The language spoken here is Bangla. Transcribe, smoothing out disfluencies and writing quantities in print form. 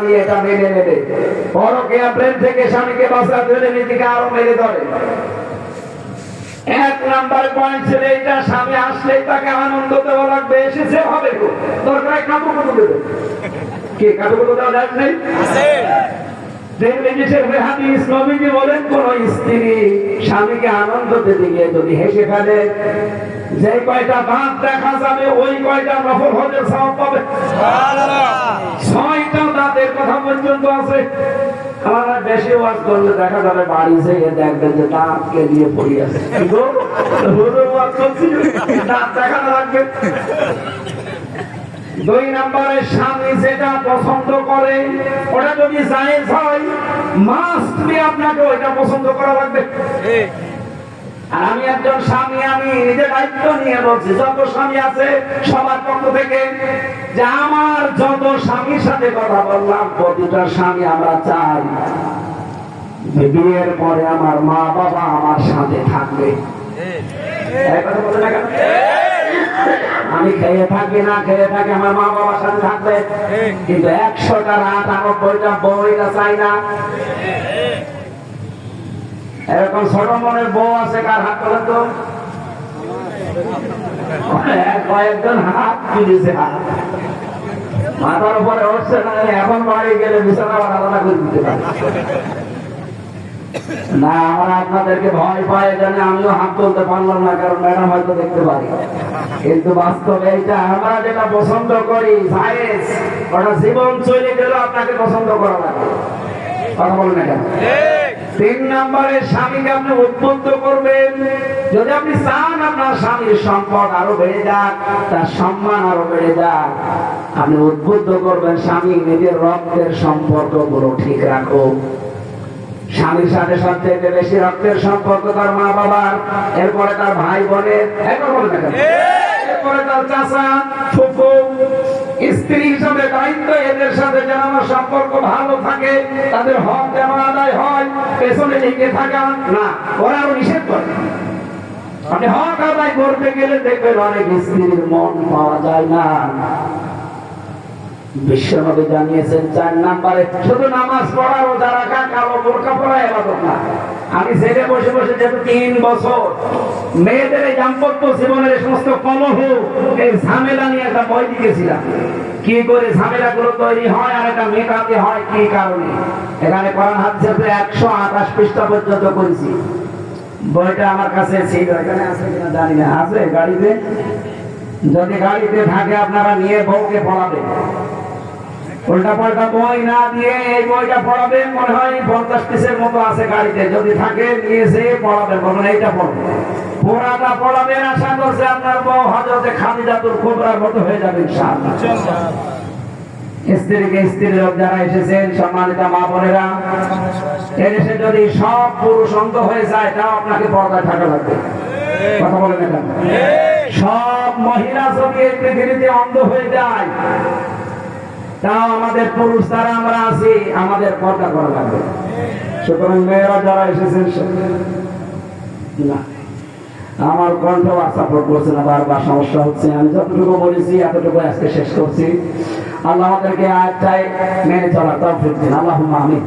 নিয়ে এটা মেনে নেবে। পরকীয়া প্রেম থেকে স্বামীকে বাঁচাতে হলে নিজেকে আরো মেরে ধরে। এক নাম্বার পয়েন্ট ছিল এটা, স্বামী আসলেই তাকে আনন্দ দেওয়া লাগবে, এসেছে হবে দরকার কাটুকুটু দেবে। কে কাটুকুটু দেওয়া যায় নেই? বলেন কোন স্ত্রী স্বামীকে আনন্দ দিতে গিয়ে যদি হেসে ফেলে, যে কয়টা দাঁত দেখা যাবে ওই কয়টা নফল হজের সওয়াব পাবে। 6টা দাঁতের কথা পর্যন্ত আছে। আমার বেশি ওয়াজ করলে দেখা যাবে বাড়ি থেকে দেখবেন যে দাঁতকে দিয়ে পড়ে আছে, দাঁত দেখানো লাগবে। 2 নম্বরে স্বামী যেটা পছন্দ করে ওটা যদি জায়েজ হয়, মাস্ট বি আপনাকে ওইটা পছন্দ করা লাগবে। আর আমি একজন স্বামী, আমি নিজের দায়িত্ব নিয়ে বলছি, যত স্বামী আছে সবার পক্ষ থেকে, যে আমার যত স্বামীর সাথে কথা বললাম, প্রতিটা স্বামী আমরা চাই যে বিয়ের পরে আমার মা বাবা আমার সাথে থাকবে। আমি খেয়ে থাকি না খেয়ে থাকি, আমার মা বাবার সাথে থাকবে, কিন্তু 100টা 98টা বউটা চাই না। এরকম ছোট মনের বউ আছে কার হাত তোলেন তো? কয়েকজন হাত তুলেছে, হাত মাথার উপরে উঠছে না, এখন বাড়ি গেলে বিছানা আলাদা করে দিতে পারে না। আমরা আপনাদেরকে ভয় পাই জানে আমিও হাত তুলতে পারলাম না, কারণ ম্যাডাম হয়তো দেখতে পারি, কিন্তু বাস্তবে এইটা আমরা যেটা পছন্দ করি জায়েজ, ওটা জীবন চলে গেলেও আপনাকে পছন্দ করা লাগে। কথা বলেন না কেন? 3 নম্বরে স্বামীকে আপনি উদ্বুদ্ধ করবেন। যদি আপনি চান আপনার স্বামীর সম্পদ আরো বেড়ে যাক, তার সম্মান আরো বেড়ে যাক, আপনি উদ্বুদ্ধ করবেন স্বামী নিজের রক্তের সম্পর্কগুলো ঠিক রাখো। স্বামীর সাথে সবচেয়ে বেশি রক্তের সম্পর্ক তার মা বাবার, এরপরে তার ভাই বোনের, এরপরে তার চাচা ফুফু। স্ত্রী হিসাবে দায়িত্ব এদের সাথে যেন আমার সম্পর্ক ভালো থাকে, তাদের হক যেন আদায় হয়, পেছনে লেগে থাকা না, ওরা আরো নিষেধ করে। আপনি হক আদায় করতে গেলে দেখবেন অনেক স্ত্রীর মন পাওয়া যায় না। বিশ্বনবী জানিয়েছেন 4 নম্বরে শুধু নামাজ পড়া, রোজা রাখা, কালো বোরকা পরা ইবাদত না। আমি জেলে বসে বসে যেহেতু 3 বছর মেয়েদের এই দাম্পত্য জীবনের সমস্ত কলহ, এই ঝামেলা নিয়ে একটা বই লিখেছিলাম, কি করে ঝামেলাগুলো তৈরি হয় আর এটা মেটাতে হয় কি কারণে। এখানে কোরআন হাদিসের 128 পৃষ্ঠা পর্যন্ত করেছি। বইটা আমার কাছে ছিল, এখানে আছে কিনা জানি না, আছে গাড়িতে? যদি গাড়িতে থাকে আপনারা নিয়ে বউকে পড়াবেন। উল্টা পাল্টা বই না দিয়ে এই বইটা পড়াবেন, মনে হয় 50 পিসের মতো আছে গাড়িতে, যদি থাকে নিয়ে যেয়ে পড়াবেন, বলবেন এইটা পড়বেন, পুরাটা পড়াবেন। আশা করছে আপনার বউ হযরতে খাদিজাতুল কুবরার মতো হয়ে যাবে ইনশাআল্লাহ। স্ত্রীকে স্ত্রীর লোক যারা এসেছেন, সম্মানিত মা বোনেরা, এসে যদি সব পুরুষ অন্ধ হয়ে যায়, তাও আপনাকে পর্দায় থাকা লাগবে। কথা বলেন না কেন? সব মহিলা যদি এই পৃথিবীতে অন্ধ হয়ে যায়, তাও আমাদের পুরুষ যারা আমরা আছি, আমাদের পর্দা করা লাগবে। সুতরাং মেয়েরা যারা এসেছেন, না আমার কণ্ঠ সাপোর্ট করছে না, বারবার সমস্যা হচ্ছে। আমি যতটুকু বলেছি এতটুকু আজকে শেষ করছি। আল্লাহ আমাদেরকে আয়াতটাই মেনে চলার তৌফিক দিন। আল্লাহুম্মা আমিন।